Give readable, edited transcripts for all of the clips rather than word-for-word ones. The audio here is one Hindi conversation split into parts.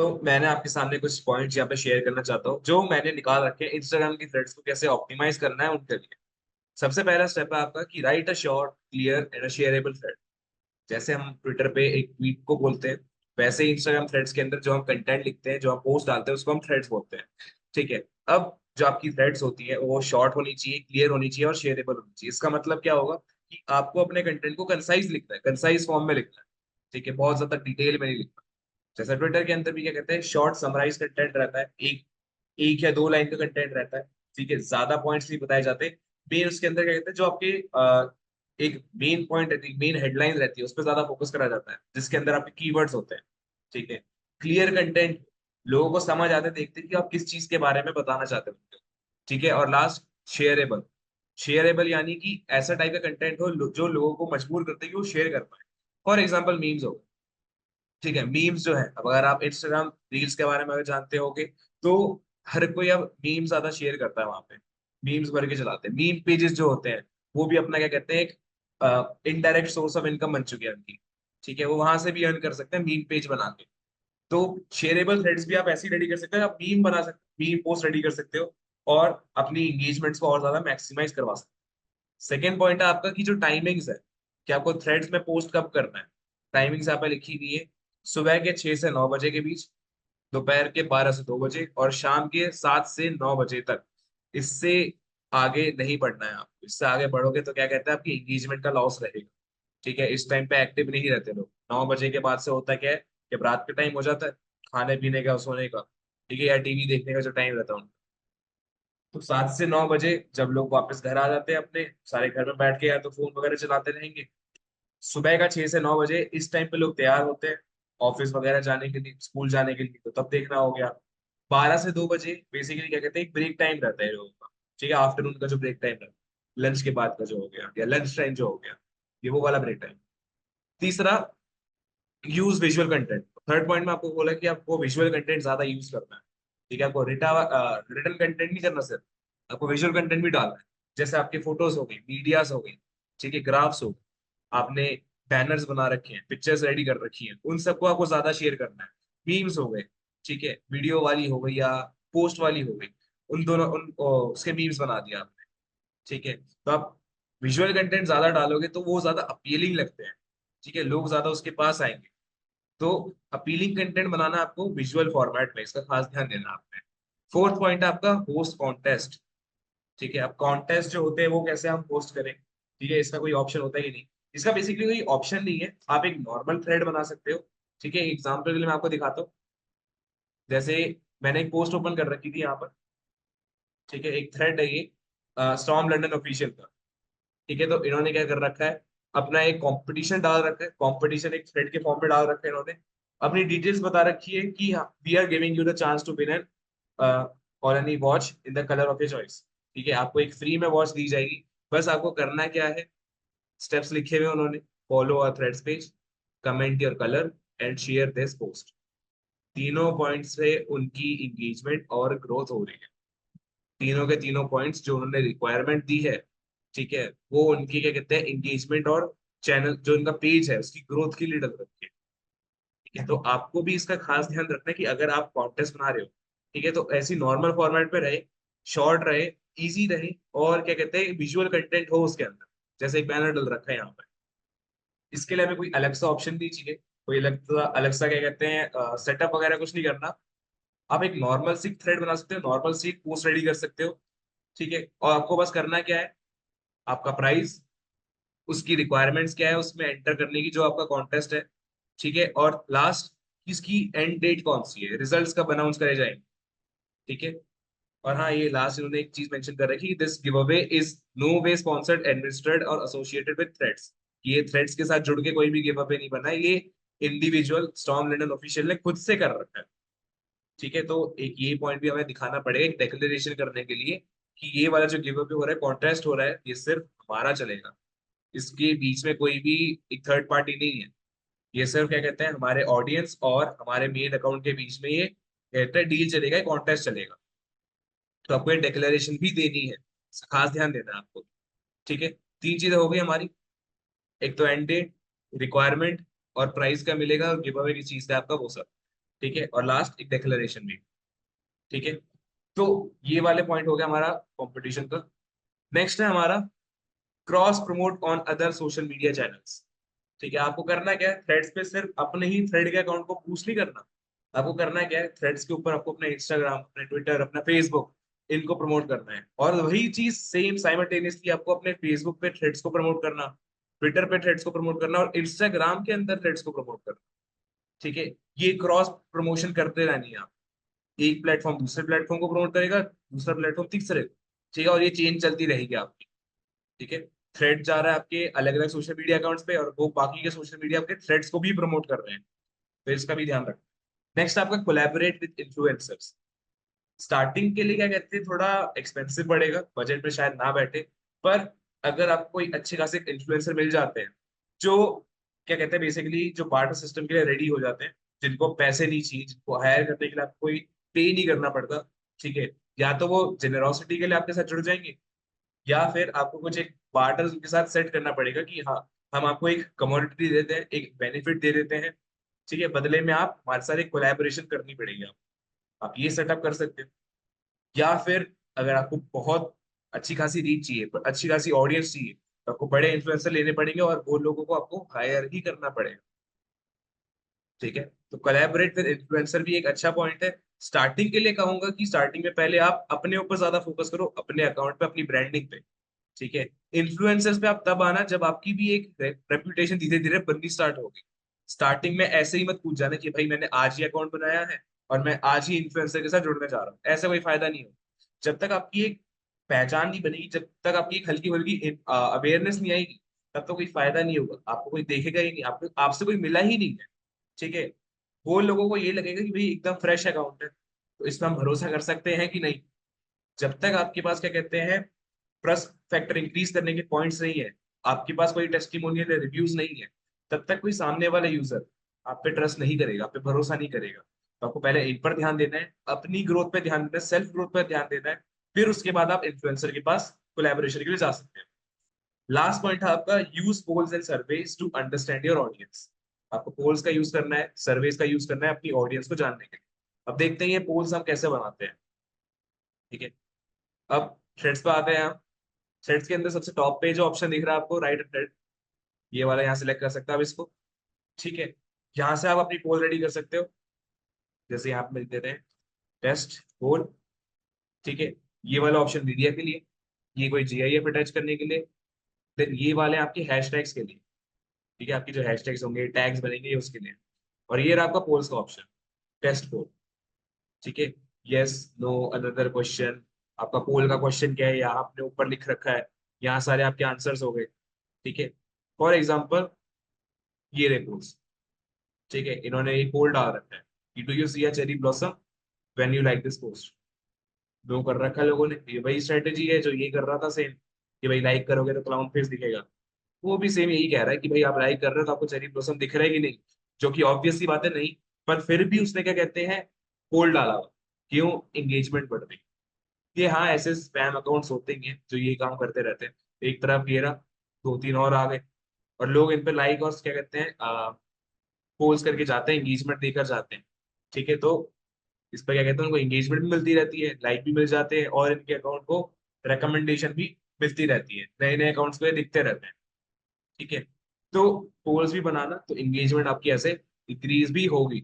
तो मैंने आपके सामने कुछ पॉइंट्स यहाँ पे शेयर करना चाहता हूँ जो मैंने निकाल रखे हैं इंस्टाग्राम की थ्रेड्स को कैसे ऑप्टिमाइज करना है उनके लिए। सबसे पहला स्टेप है आपका कि right a short clear and a shareable thread. जैसे हम ट्विटर पे एक ट्वीट को बोलते हैं, वैसे ही इंस्टाग्राम थ्रेड्स के अंदर जो हम कंटेंट लिखते हैं, जो हम पोस्ट डालते हैं, उसको हम थ्रेड्स बोलते हैं। ठीक है। अब जो आपकी थ्रेड्स होती है वो शॉर्ट होनी चाहिए, क्लियर होनी चाहिए और शेयरेबल होनी चाहिए। इसका मतलब क्या होगा कि आपको अपने कंटेंट को कंसाइज लिखना है, कंसाइज फॉर्म में लिखना है। ठीक है, बहुत ज्यादा डिटेल में नहीं लिखना। जैसा ट्विटर के अंदर भी क्या कहते हैं, शॉर्ट समराइज कंटेंट रहता है, एक एक या दो लाइन का कंटेंट रहता है। ठीक है, ज्यादा पॉइंट्स नहीं बताए जाते। मेन उसके अंदर क्या कहते हैं, जो आपके एक मेन पॉइंट रहती है, मेन हेडलाइन रहती है, उस पर ज्यादा फोकस करा जाता है, जिसके अंदर आपके कीवर्ड्स होते हैं। ठीक है। क्लियर कंटेंट, लोगों को समझ आते देखते हैं कि आप किस चीज के बारे में बताना चाहते हो। ठीक है। और लास्ट, शेयरेबल। शेयरेबल यानी कि ऐसा टाइप का कंटेंट हो जो लोगों को मजबूर करते हैं कि वो शेयर कर पाए। फॉर एग्जाम्पल मीम्स हो। ठीक है, मीम्स जो है, अब अगर आप इंस्टाग्राम रील्स के बारे में अगर जानते होगे तो हर कोई अब मीम ज्यादा शेयर करता है वहां पे। मीम्स भर के चलाते हैं, मीम पेजेस जो होते हैं वो भी अपना क्या कहते हैं, एक इनडायरेक्ट सोर्स ऑफ इनकम बन चुकी है उनकी। ठीक है, वो वहां से भी अर्न कर सकते हैं मीम पेज बना के। तो शेयरेबल थ्रेड्स भी आप ऐसे ही रेडी कर सकते हो, आप मीम बना सकते, मीम पोस्ट रेडी कर सकते हो और अपनी एंगेजमेंट्स को और ज्यादा मैक्सिमाइज करवा सकते हो। सेकेंड पॉइंट है आपका कि जो टाइमिंग्स है, कि आपको थ्रेड्स में पोस्ट कब करना है। टाइमिंग्स यहाँ पे लिखी हुई है, सुबह के 6 से 9 बजे के बीच, दोपहर के 12 से 2 बजे और शाम के 7 से 9 बजे तक। इससे आगे नहीं बढ़ना है आपको। इससे आगे बढ़ोगे तो क्या कहते हैं, आपकी एंगेजमेंट का लॉस रहेगा। ठीक है, इस टाइम पे एक्टिव नहीं रहते लोग। 9 बजे के बाद से होता क्या है, जब रात का टाइम हो जाता है, खाने पीने का, सोने का, ठीक है, या टीवी देखने का जो टाइम रहता है, तो 7 से 9 बजे जब लोग वापस घर आ जाते हैं अपने, सारे घर में बैठ के या तो फोन वगैरह चलाते रहेंगे। सुबह का 6 से 9 बजे इस टाइम पे लोग तैयार होते हैं ऑफिस वगैरह जाने के लिए, स्कूल जाने के लिए, तो तब देखना हो गया। 12 से 2 बजे बेसिकली क्या कहते हैं, एक ब्रेक टाइम रहता है लोगों का। ठीक है, आफ्टरनून का जो ब्रेक टाइम रहता है, लंच के बाद का जो हो गया, या लंच टाइम जो हो गया, ये वो वाला ब्रेक टाइम। तीसरा, use visual content. Third point में आपको बोला कि आपको विजुअल कंटेंट ज्यादा यूज करना है। ठीक है, आपको रिटर्न कंटेंट नहीं करना सिर्फ, आपको विजुअल कंटेंट भी डालना है। जैसे आपकी फोटोज हो गई, मीडियाज हो गई, ठीक है, ग्राफ्स हो गए, आपने बैनर्स बना रखे हैं, पिक्चर्स रेडी कर रखी हैं, उन सबको आपको ज्यादा शेयर करना है। मीम्स हो गए, ठीक है, वीडियो वाली हो गई या पोस्ट वाली हो गई, उन दोनों उसके मीम्स बना दिया आपने। ठीक है, तो आप विजुअल कंटेंट ज्यादा डालोगे तो वो ज्यादा अपीलिंग लगते हैं। ठीक है, लोग ज्यादा उसके पास आएंगे। तो अपीलिंग कंटेंट बनाना आपको विजुअल फॉर्मेट में, इसका खास ध्यान देना आपने। फोर्थ पॉइंट है आपका होस्ट कॉन्टेस्ट। ठीक है, अब कॉन्टेस्ट जो होते हैं वो कैसे हम होस्ट करें। ठीक है, इसका कोई ऑप्शन होता है कि नहीं। इसका बेसिकली कोई ऑप्शन नहीं है, आप एक नॉर्मल थ्रेड बना सकते हो। ठीक है, एग्जाम्पल के लिए मैं आपको दिखाता हूँ। जैसे मैंने एक पोस्ट ओपन कर रखी थी यहाँ पर। ठीक है, एक थ्रेड है ये, स्टॉर्म लंदन ऑफिशियल का। ठीक है, तो इन्होंने क्या कर रखा है, अपना एक कंपटीशन डाल रखा है, कंपटीशन एक थ्रेड के फॉर्म में डाल रखा है इन्होंने। अपनी डिटेल्स बता रखी है कि we are giving you the chance to win an or any watch in the colour of your choice. ठीक है, आपको एक फ्री में वॉच दी जाएगी। बस आपको करना क्या है, स्टेप्स लिखे हुए हैं उन्होंने। Follow a threads page, comment your colour and share this post. तीनों पॉइंट्स से उनकी इंगेजमेंट और ग्रोथ हो रही है। तीनों के तीनों पॉइंट्स जो उन्होंने रिक्वायरमेंट दी है, ठीक है, वो उनकी क्या कहते हैं, एंगेजमेंट और चैनल जो उनका पेज है उसकी ग्रोथ के लिए डल रखी है। ठीक है, तो आपको भी इसका खास ध्यान रखना है कि अगर आप कॉन्टेस्ट बना रहे हो, ठीक है, तो ऐसी नॉर्मल फॉर्मेट पे रहे, शॉर्ट रहे, इजी रहे, और क्या कहते हैं, विजुअल कंटेंट हो उसके अंदर। जैसे एक बैनर डल रखा है यहाँ पर, इसके लिए हमें कोई अलग सा ऑप्शन नहीं चाहिए, कोई अलग सा क्या कहते हैं, सेटअप वगैरह कुछ नहीं करना। आप एक नॉर्मल सी थ्रेड बना सकते हो, नॉर्मल सी पोस्ट रेडी कर सकते हो। ठीक है, और आपको बस करना क्या है, आपका प्राइस, उसकी रिक्वायरमेंट्स क्या है उसमें एंटर करने की, जो आपका कॉन्टेस्ट है। ठीक है, और लास्ट, इसकी एंड डेट कौन सी है, रिजल्ट्स कब अनाउंस करे जाएंगे। ठीक है। और हाँ, ये लास्ट इन्होंने एक चीज मेंशन कर रखी है, this giveaway is no way sponsored, administrated और एसोसिएटेड विद थ्रेड्स। ये थ्रेड्स के साथ जुड़ के कोई भी गिव अवे नहीं बना है, ये इंडिविजुअल स्टॉर्म लंदन ऑफिशियल ने खुद से कर रखा है। ठीक है, तो एक ये पॉइंट भी हमें दिखाना पड़ेगा एक डेक्लेरेशन करने के लिए कि ये वाला जो गिव अवे हो रहा है, कॉन्टेस्ट हो रहा है, ये सिर्फ हमारा चलेगा। इसके बीच में कोई भी एक थर्ड पार्टी नहीं है। ये सिर्फ क्या कहते हैं, हमारे ऑडियंस और हमारे मेन अकाउंट के बीच में ये कहते हैं डील चलेगा, कॉन्टेस्ट चलेगा। तो आपको ये डिक्लेरेशन भी देनी है, खास ध्यान देना है आपको। ठीक है, तीन चीजें हो गई हमारी। एक तो एंड डेट, रिक्वायरमेंट और प्राइस का मिलेगा, और गिव अवे की चीज है आपका वो सब। ठीक है, और लास्ट एक डिक्लेरेशन भी। ठीक है, तो ये वाले पॉइंट हो गया हमारा कंपटीशन का। नेक्स्ट है हमारा cross promote on other social media channels. ठीक है, आपको करना क्या है, थ्रेड्स पे सिर्फ अपने ही थ्रेड के अकाउंट को बूस्ट नहीं करना। आपको करना क्या है, थ्रेड्स के ऊपर आपको अपना इंस्टाग्राम, अपना ट्विटर, अपना फेसबुक, इनको प्रमोट करना है। और वही चीज सेम साइमल्टेनियसली आपको अपने फेसबुक पे थ्रेड्स को प्रमोट करना, ट्विटर पे थ्रेड्स को प्रमोट करना, और इंस्टाग्राम के अंदर थ्रेड्स को प्रमोट करना। ठीक है, ये क्रॉस प्रमोशन करते रहनी है आप। एक प्लेटफॉर्म दूसरे प्लेटफॉर्म को प्रमोट करेगा, दूसरा प्लेटफॉर्म तीसरे को। ठीक है, और ये चेंज चलती रहेगी आपकी। ठीक है, थ्रेड जा रहा है आपके अलग अलग सोशल मीडिया अकाउंट्स पे, और वो बाकी के सोशल मीडिया आपके थ्रेड्स को भी प्रमोट कर रहे हैं। तो इसका भी ध्यान रखना। नेक्स्ट आपका कोलैबोरेट विद इन्फ्लुएंसर्स। स्टार्टिंग के लिए क्या कहते हैं, थोड़ा एक्सपेंसिव पड़ेगा, बजट में शायद ना बैठे। पर अगर आपको कोई अच्छे खासे इन्फ्लुएंसर मिल जाते हैं जो क्या कहते हैं बेसिकली जो बार्टर सिस्टम के लिए रेडी हो जाते हैं, जिनको पैसे नहीं चाहिए, जिनको हायर करने के लिए आपको कोई पे नहीं करना पड़ता। ठीक है, या तो वो जेनरोसिटी के लिए आपके साथ जुड़ जाएंगे, या फिर आपको कुछ एक बार्टर के साथ सेट करना पड़ेगा कि हाँ, हम आपको एक कमोडिटी दे देते हैं, एक बेनिफिट दे देते हैं। ठीक है, बदले में आप हमारे साथ एक कोलैबोरेशन करनी पड़ेगी। आप ये सेटअप कर सकते हो। या फिर अगर आपको बहुत अच्छी खासी रीच चाहिए, पर अच्छी खासी ऑडियंस चाहिए, तो आपको बड़े इन्फ्लुएंसर लेने पड़ेंगे, और वो लोगों को आपको हायर ही करना पड़ेगा। ठीक है, तो कोलैबोरेट विद इन्फ्लुएंसर भी एक अच्छा पॉइंट है। स्टार्टिंग के लिए कहूंगा कि स्टार्टिंग में पहले आप अपने ऊपर ज्यादा फोकस करो, अपने अकाउंट पे, अपनी ब्रांडिंग पे। ठीक है, इन्फ्लुएंसर्स पे आप तब आना जब आपकी भी एक रेपुटेशन धीरे धीरे बननी स्टार्ट होगी। स्टार्टिंग में ऐसे ही मत कूद जाना कि भाई मैंने आज ही अकाउंट बनाया है और मैं आज ही इन्फ्लुएंसर के साथ जुड़ने जा रहा हूँ, ऐसा कोई फायदा नहीं हो। जब तक आपकी एक पहचान नहीं बनेगी, जब तक आपकी एक हल्की हल्की अवेयरनेस नहीं आएगी, तब तो कोई फायदा नहीं होगा, आपको कोई देखेगा ही नहीं, आपको आपसे कोई मिला ही नहीं है। ठीक है, वो लोगों को ये लगेगा कि भाई एकदम फ्रेश अकाउंट है, तो इसमें हम भरोसा कर सकते हैं कि नहीं। जब तक आपके पास क्या कहते हैं ट्रस्ट फैक्टर इंक्रीज करने के पॉइंट्स नहीं है, आपके पास कोई टेस्टिमोनियल रिव्यूज नहीं है, तब तक कोई सामने वाला यूजर आप पे ट्रस्ट नहीं करेगा, आप पे भरोसा नहीं करेगा। तो आपको पहले इन पर ध्यान देना है, अपनी ग्रोथ पे ध्यान देना है, सेल्फ ग्रोथ पर ध्यान देना है। फिर उसके बाद आप इन्फ्लुएंसर के पास कोलैबोरेशन के लिए जा सकते हैं। लास्ट पॉइंट है आपका use polls and surveys to understand your audience. आपको पोल्स का यूज करना है, सर्वेज का यूज करना है अपनी ऑडियंस को जानने के लिए। अब देखते हैं ये पोल्स हम कैसे बनाते हैं। ठीक है, अब थ्रेड्स पे आते हैं हम। थ्रेड्स के अंदर सबसे टॉप पे जो ऑप्शन दिख रहा है आपको, राइट थ्रेड, ये वाला यहाँ सिलेक्ट कर सकते हैं आप इसको। ठीक है, यहाँ से आप अपनी पोल रेडी कर सकते हो। जैसे यहाँ पे मिल देते हैं टेस्ट पोल। ठीक है, ये वाला ऑप्शन मीडिया के लिए, ये कोई जीआईएफ अटैच करने के लिए। देन ये वाले आपके हैशटैग्स के लिए। ठीक है, आपकी जो हैशटैग्स होंगे, टैग्स बनेंगे, ये उसके लिए। और ये रहा आपका पोल्स का ऑप्शन, टेस्ट पोल। ठीक है, यस नो अनदर क्वेश्चन, आपका पोल का क्वेश्चन क्या है यहाँ आपने ऊपर लिख रखा है, यहाँ सारे आपके आंसर्स हो गए। ठीक है, फॉर एग्जाम्पल ये रहे पोल्स। ठीक है, इन्होंने एक पोल डाल रखा है कि do you see a cherry blossom when you like this post. वो कर रखा है लोगों ने, ये वही स्ट्रेटेजी है जो ये कर रहा था सेम, कि भाई लाइक करोगे तो क्लाउन फेस दिखेगा। वो भी सेम यही कह रहा है कि भाई आप लाइक कर रहे हो तो आपको चेरी ब्लॉसम दिख रहा है कि नहीं, जो कि ऑब्वियस सी बात है नहीं। पर फिर भी उसने क्या कहते हैं पोल डाला हुआ। क्यों? एंगेजमेंट बढ़ रही। ये हाँ, ऐसे स्पैम अकाउंट्स होते ही हैं जो ये काम करते रहते हैं। एक तरफ ये रहा, दो तीन और आ गए, और लोग इन पे लाइक और क्या कहते हैं पोल्स करके जाते हैं, एंगेजमेंट देकर जाते हैं। ठीक है, तो इस पर क्या कहते हैं उनको एंगेजमेंट भी मिलती रहती है, लाइक भी मिल जाते हैं, और इनके अकाउंट को रिकमेंडेशन भी मिलती रहती है, नए नए अकाउंट्स को ये दिखते रहते हैं। ठीक है, तो पोल्स भी बनाना तो एंगेजमेंट आपकी ऐसे इंक्रीज भी होगी।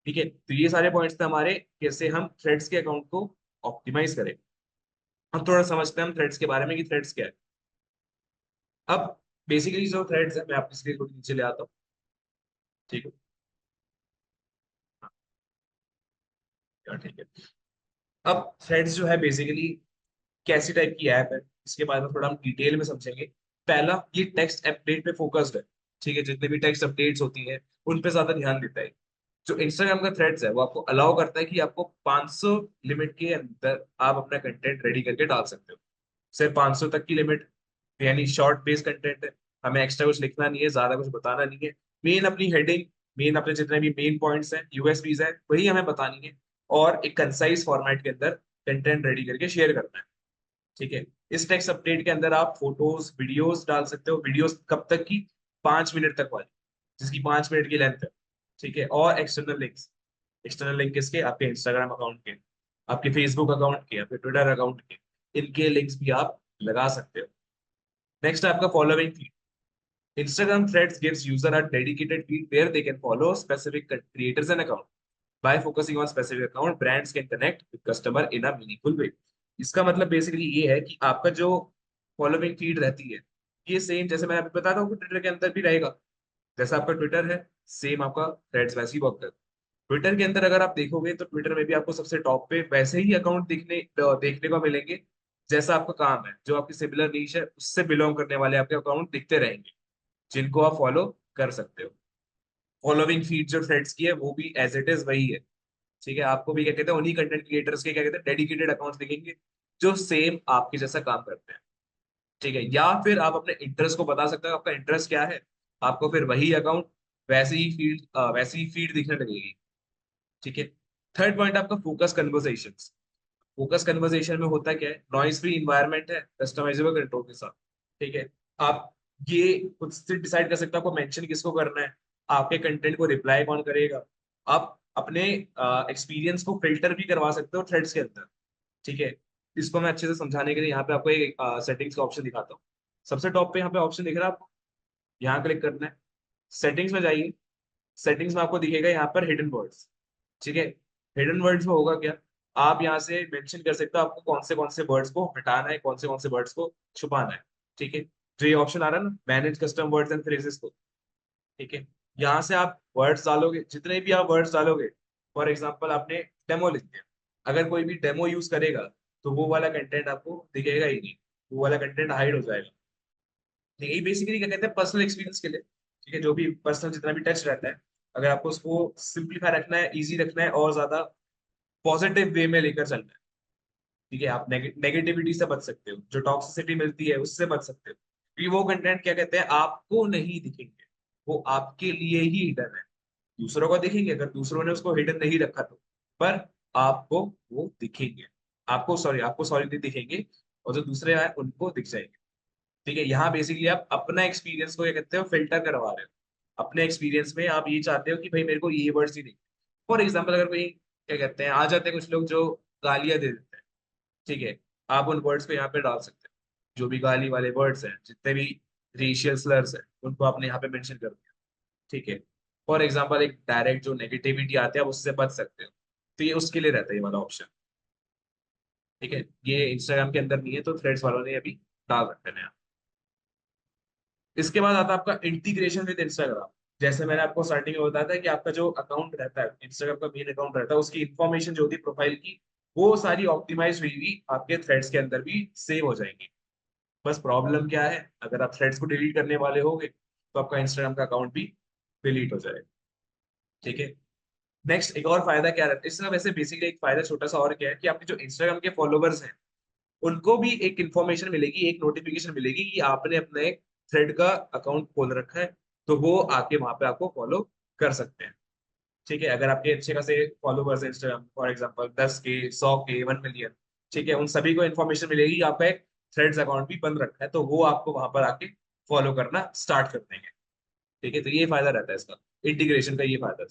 ठीक है, तो ये सारे पॉइंट्स थे हमारे, कैसे हम थ्रेड्स के अकाउंट को ऑप्टिमाइज करें। हम थोड़ा समझते हैं हम थ्रेड्स के बारे में कि थ्रेड्स क्या है। अब बेसिकली जो थ्रेड्स है, मैं आपके स्क्रीन को नीचे ले आता हूँ। ठीक है, हाँ, ठीक है। अब थ्रेड्स जो है बेसिकली कैसी टाइप की ऐप है, इसके बारे में थोड़ा हम डिटेल में समझेंगे। पहला, ये टेक्स्ट अपडेट पे फोकस्ड है। ठीक है, जितने भी टेक्स्ट अपडेट्स होती हैं उन पे ज्यादा ध्यान देता है। जो इंस्टाग्राम का थ्रेड्स है वो आपको अलाउ करता है कि आपको 500 लिमिट के अंदर आप अपना कंटेंट रेडी करके डाल सकते हो। सिर्फ 500 तक की लिमिट, यानी शॉर्ट बेस्ड कंटेंट है। हमें एक्स्ट्रा कुछ लिखना नहीं है, ज्यादा कुछ बताना नहीं है। मेन अपनी हेडिंग, मेन अपने जितने भी मेन पॉइंट्स हैं, यूएसपीज हैं, वही हमें बतानी है। और एक कंसाइज फॉर्मेट के अंदर कंटेंट रेडी करके शेयर करना है। ठीक है, इस टेक्स्ट अपडेट के अंदर आप फोटोज वीडियोस डाल सकते हो। वीडियोस कब तक की? 5 मिनट तक वाली, जिसकी 5 मिनट की लेंथ है। ठीक है, और एक्सटर्नल लिंक्स। एक्सटर्नल लिंक किसके? आपके इंस्टाग्राम अकाउंट के, आपके फेसबुक अकाउंट के, आपके ट्विटर अकाउंट के, इनके लिंक्स भी आप लगा सकते हो। नेक्स्ट है आपका following feed. Instagram Threads gives user a dedicated feed where they can follow specific creators and account. By focusing on specific account, brands can connect with customer in a meaningful way. इसका मतलब बेसिकली ये है कि आपका जो फॉलोइंग फीड रहती है, ये सेम जैसे मैं आपको बताता हूँ ट्विटर के अंदर भी रहेगा। जैसा आपका ट्विटर है, सेम आपका थ्रेड्स वैसे ही वर्क करता है। ट्विटर के अंदर अगर आप देखोगे तो ट्विटर में भी आपको सबसे टॉप पे वैसे ही अकाउंट देखने को मिलेंगे जैसा आपका काम है, जो आपकी सिमिलर नीश है उससे बिलोंग करने वाले आपके अकाउंट दिखते रहेंगे, जिनको आप फॉलो कर सकते हो। फॉलोइंग फीड जो थ्रेड्स की है वो भी एज इट इज वही है। ठीक है, आपको भी क्या कहते हैं, उन्हीं कंटेंट क्रिएटर्स के क्या कहते हैं डेडिकेटेड अकाउंट्स दिखेंगे जो सेम आपके जैसा काम करते हैं। ठीक है, या फिर आप अपने इंटरेस्ट को बता सकते हो, आपका इंटरेस्ट क्या है, आपको फिर वही अकाउंट वैसी ही फीड दिखने लगेगी। ठीक है। थर्ड पॉइंट आपका फोकस कन्वर्सेशन। फोकस कन्वर्सेशन में होता क्या है, नॉइज फ्री इन्वायरमेंट है कस्टमाइजेबल कंट्रोल के साथ। ठीक है, आप ये खुद से डिसाइड कर सकते हो आपको मेंशन किसको करना है, आपके कंटेंट को रिप्लाई कौन करेगा। आप अपने एक्सपीरियंस को फिल्टर भी करवा सकते हो थ्रेड्स के अंदर। ठीक है, इसको मैं अच्छे से समझाने के लिए यहाँ पे आपको एक सेटिंग्स का ऑप्शन दिखाता हूँ। सबसे टॉप पे यहाँ पे ऑप्शन दिख रहा है आपको, यहाँ क्लिक करना है, सेटिंग्स में जाइए। सेटिंग्स में आपको दिखेगा यहाँ पर हिडन वर्ड्स। ठीक है, हिडन वर्ड्स में होगा क्या, आप यहाँ से मेंशन कर सकते हो आपको कौन से वर्ड्स को हटाना है, कौन से वर्ड्स को छुपाना है। ठीक है, जो ये ऑप्शन आ रहा है ना, manage custom words and phrases को। ठीक है, यहाँ से आप वर्ड्स डालोगे, जितने भी आप वर्ड्स डालोगे, फॉर एग्जाम्पल आपने डेमो लिख दिया, अगर कोई भी डेमो यूज करेगा तो वो वाला कंटेंट आपको दिखेगा ही नहीं, वो वाला कंटेंट हाइड हो जाएगा। ठीक है, ये बेसिकली क्या कहते हैं पर्सनल एक्सपीरियंस के लिए। ठीक है, जो भी पर्सनल जितना भी टच रहता है, अगर आपको उसको सिंप्लीफाई रखना है, इजी रखना है और ज्यादा पॉजिटिव वे में लेकर चलना है। ठीक है, आप नेगेटिविटी से बच सकते हो, जो टॉक्सिसिटी मिलती है उससे बच सकते हो, क्योंकि वो कंटेंट क्या कहते हैं आपको नहीं दिखेंगे, वो आपके लिए ही हिडन है। दूसरों को दिखेंगे अगर दूसरों ने उसको हिडन नहीं रखा तो, पर आपको वो दिखेंगे। आपको सॉरी नहीं दिखेंगे, और जो दूसरे आए उनको दिख जाएंगे। ठीक है, यहाँ बेसिकली आप अपना एक्सपीरियंस को क्या कहते हो फिल्टर करवा रहे हो। अपने एक्सपीरियंस में आप ये चाहते हो कि भाई मेरे को ये वर्ड्स ही नहीं। फॉर एग्जाम्पल अगर कोई क्या कहते हैं आ जाते हैं कुछ लोग जो गालियां दे देते हैं, ठीक है, आप उन वर्ड्स को यहाँ पे डाल सकते हो। जो भी गाली वाले वर्ड्स हैं, जितने भी रेशियल स्लर्स हैं, उनको आपने यहाँ पे मेंशन कर दिया। ठीक है, फॉर एग्जाम्पल एक डायरेक्ट जो नेगेटिविटी आती है आप उससे बच सकते हो, तो ये उसके लिए रहता है ये वाला ऑप्शन। ठीक है, ये इंस्टाग्राम के अंदर नहीं है, तो थ्रेड्स वालों ने अभी डाल रखा है नया। इसके बाद आता है आपका इंटीग्रेशन विद इंस्टाग्राम। जैसे मैंने आपको स्टार्टिंग में बताया था कि आपका जो अकाउंट रहता है, इंस्टाग्राम का मेन अकाउंट रहता है, उसकी इन्फॉर्मेशन जो होती है प्रोफाइल की, वो सारी ऑप्टिमाइज हुई हुई आपके थ्रेड्स के अंदर भी सेव हो जाएंगी। बस प्रॉब्लम क्या है, अगर आप थ्रेड्स को डिलीट करने वाले होगे तो आपका इंस्टाग्राम का अकाउंट भी डिलीट हो जाएगा। ठीक है, नेक्स्ट एक और फायदा क्या रहता है इसका, वैसे बेसिकली एक फायदा छोटा सा और क्या है कि आपके जो इंस्टाग्राम के फॉलोवर्स हैं उनको भी एक इन्फॉर्मेशन मिलेगी, एक नोटिफिकेशन मिलेगी कि आपने अपना एक थ्रेड का अकाउंट खोल रखा है, तो वो आके वहां पे आपको फॉलो कर सकते हैं। ठीक है, अगर आपके अच्छे खासे फॉलोवर्स हैं इंस्टाग्राम, फॉर एग्जांपल 10 के, 100 के, 1 मिलियन, ठीक है, उन सभी को इन्फॉर्मेशन मिलेगी कि आपका एक थ्रेड्स अकाउंट भी बंद रखा है, तो वो आपको वहां पर आके फॉलो करना स्टार्ट कर देंगे। ठीक है, तो ये फायदा रहता है इसका, इंटीग्रेशन का ये फायदा है।